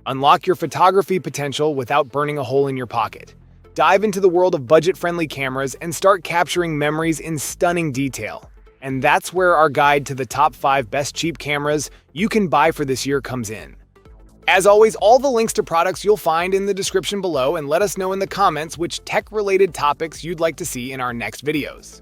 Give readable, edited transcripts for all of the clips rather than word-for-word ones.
Unlock your photography potential without burning a hole in your pocket. Dive into the world of budget-friendly cameras and start capturing memories in stunning detail. And that's where our guide to the top 5 best cheap cameras you can buy for this year comes in. As always, all the links to products you'll find in the description below, and let us know in the comments which tech-related topics you'd like to see in our next videos.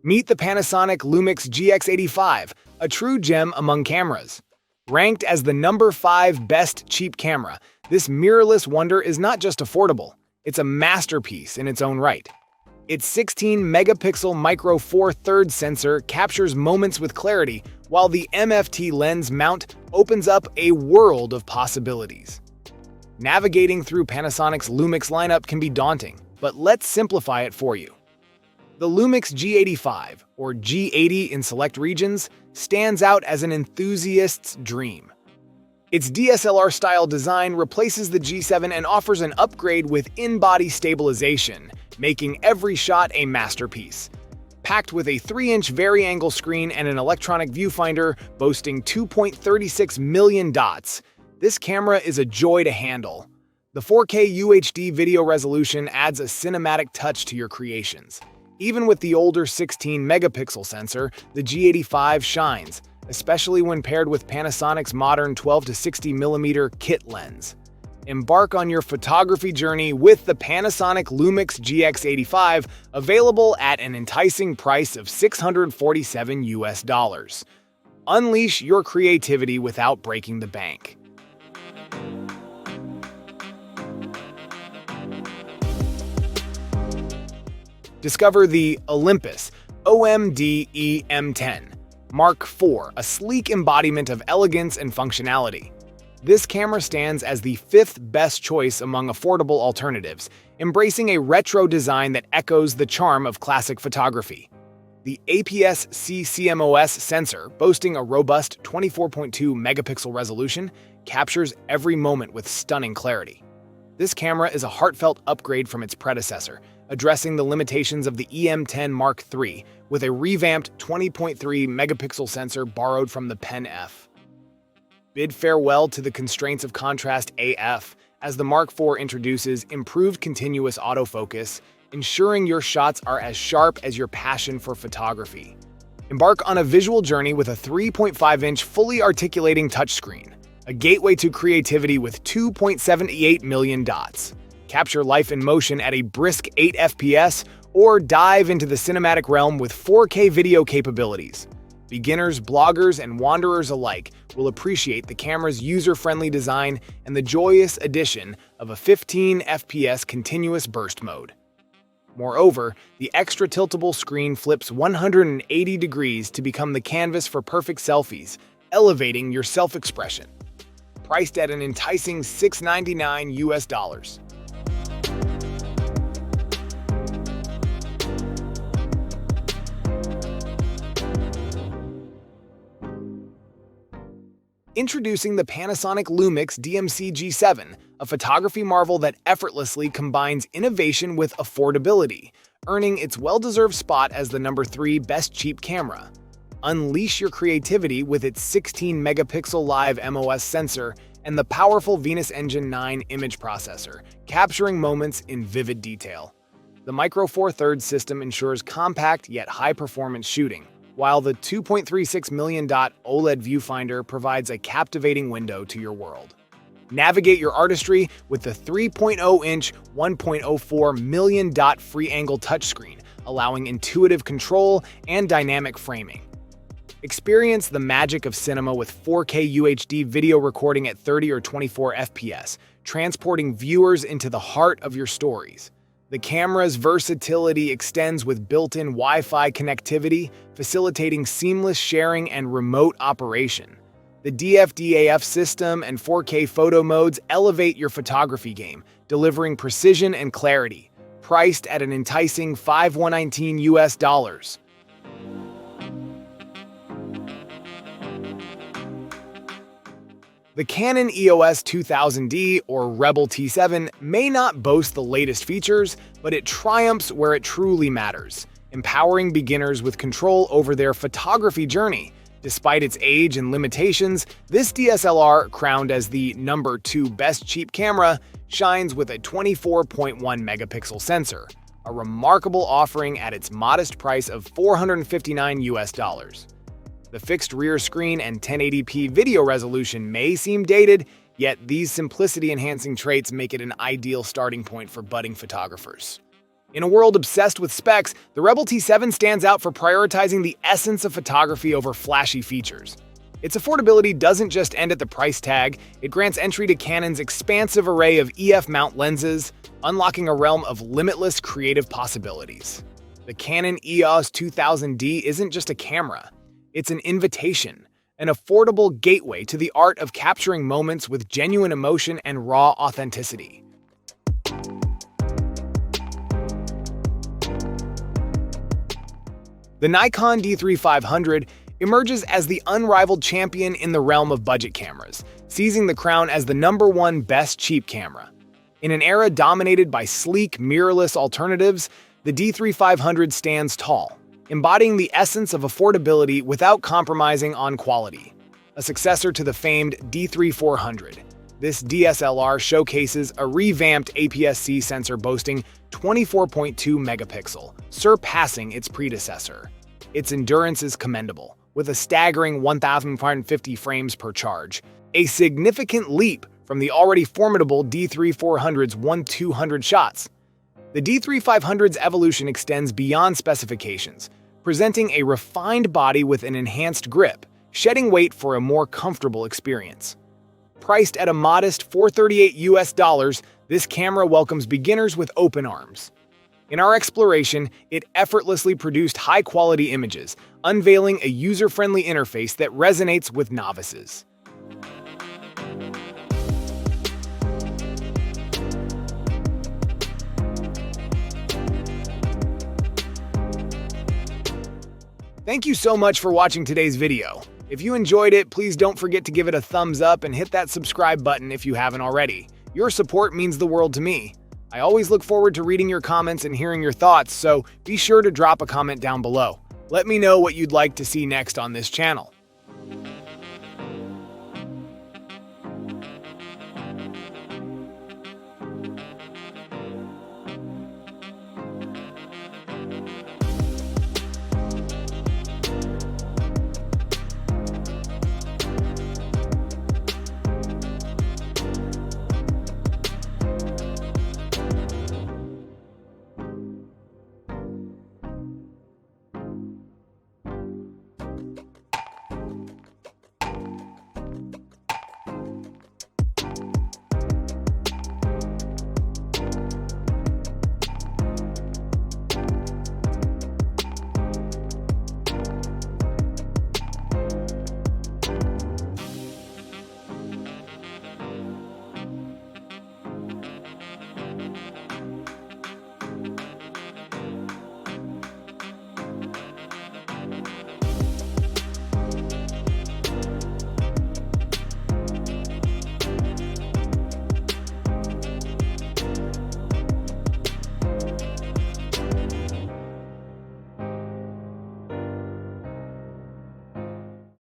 Meet the Panasonic Lumix GX85, a true gem among cameras. Ranked as the number 5 best cheap camera, this mirrorless wonder is not just affordable, it's a masterpiece in its own right. Its 16-megapixel micro Four Thirds sensor captures moments with clarity, while the MFT lens mount opens up a world of possibilities. Navigating through Panasonic's Lumix lineup can be daunting, but let's simplify it for you. The Lumix G85, or G80 in select regions, stands out as an enthusiast's dream. Its DSLR-style design replaces the G7 and offers an upgrade with in-body stabilization, making every shot a masterpiece. Packed with a 3-inch vari-angle screen and an electronic viewfinder boasting 2.36 million dots, this camera is a joy to handle. The 4K UHD video resolution adds a cinematic touch to your creations. Even with the older 16-megapixel sensor, the G85 shines, especially when paired with Panasonic's modern 12-60mm kit lens. Embark on your photography journey with the Panasonic Lumix GX85, available at an enticing price of $647. Unleash your creativity without breaking the bank. Discover the Olympus OMD EM10 Mark IV, a sleek embodiment of elegance and functionality. This camera stands as the 5th best choice among affordable alternatives, embracing a retro design that echoes the charm of classic photography. The APS-C CMOS sensor, boasting a robust 24.2-megapixel resolution, captures every moment with stunning clarity. This camera is a heartfelt upgrade from its predecessor, addressing the limitations of the EM10 Mark III with a revamped 20.3-megapixel sensor borrowed from the Pen F. Bid farewell to the constraints of contrast AF as the Mark IV introduces improved continuous autofocus, ensuring your shots are as sharp as your passion for photography. Embark on a visual journey with a 3.5-inch fully articulating touchscreen, a gateway to creativity with 2.78 million dots. Capture life in motion at a brisk 8 FPS, or dive into the cinematic realm with 4K video capabilities. Beginners, bloggers, and wanderers alike will appreciate the camera's user-friendly design and the joyous addition of a 15 FPS continuous burst mode. Moreover, the extra tiltable screen flips 180 degrees to become the canvas for perfect selfies, elevating your self-expression. Priced at an enticing $699. Introducing the Panasonic Lumix DMC G7, a photography marvel that effortlessly combines innovation with affordability, earning its well-deserved spot as the number 3 best cheap camera. Unleash your creativity with its 16-megapixel live MOS sensor and the powerful Venus Engine 9 image processor, capturing moments in vivid detail. The Micro Four Thirds system ensures compact yet high-performance shooting, while the 2.36 million dot OLED viewfinder provides a captivating window to your world. Navigate your artistry with the 3.0-inch 1.04 million dot free-angle touchscreen, allowing intuitive control and dynamic framing. Experience the magic of cinema with 4K UHD video recording at 30 or 24 FPS, transporting viewers into the heart of your stories. The camera's versatility extends with built-in Wi-Fi connectivity, facilitating seamless sharing and remote operation. The DFDAF system and 4K photo modes elevate your photography game, delivering precision and clarity. Priced at an enticing $519. The Canon EOS 2000D, or Rebel T7, may not boast the latest features, but it triumphs where it truly matters. empowering beginners with control over their photography journey. Despite its age and limitations, this DSLR, crowned as the number 2 best cheap camera, shines with a 24.1 megapixel sensor, a remarkable offering at its modest price of $459. The fixed rear screen and 1080p video resolution may seem dated, yet these simplicity-enhancing traits make it an ideal starting point for budding photographers. In a world obsessed with specs, the Rebel T7 stands out for prioritizing the essence of photography over flashy features. Its affordability doesn't just end at the price tag, it grants entry to Canon's expansive array of EF mount lenses, unlocking a realm of limitless creative possibilities. The Canon EOS 2000D isn't just a camera, it's an invitation, an affordable gateway to the art of capturing moments with genuine emotion and raw authenticity. The Nikon D3500 emerges as the unrivaled champion in the realm of budget cameras, seizing the crown as the number 1 best cheap camera. In an era dominated by sleek, mirrorless alternatives, the D3500 stands tall, embodying the essence of affordability without compromising on quality. A successor to the famed D3400, this DSLR showcases a revamped APS-C sensor boasting 24.2 megapixel, surpassing its predecessor. Its endurance is commendable, with a staggering 1,550 frames per charge, a significant leap from the already formidable D3400's 1,200 shots. The D3500's evolution extends beyond specifications, presenting a refined body with an enhanced grip, shedding weight for a more comfortable experience. Priced at a modest $438, this camera welcomes beginners with open arms. In our exploration, it effortlessly produced high-quality images, unveiling a user-friendly interface that resonates with novices. Thank you so much for watching today's video. If you enjoyed it, please don't forget to give it a thumbs up and hit that subscribe button if you haven't already. Your support means the world to me. I always look forward to reading your comments and hearing your thoughts, so be sure to drop a comment down below. Let me know what you'd like to see next on this channel.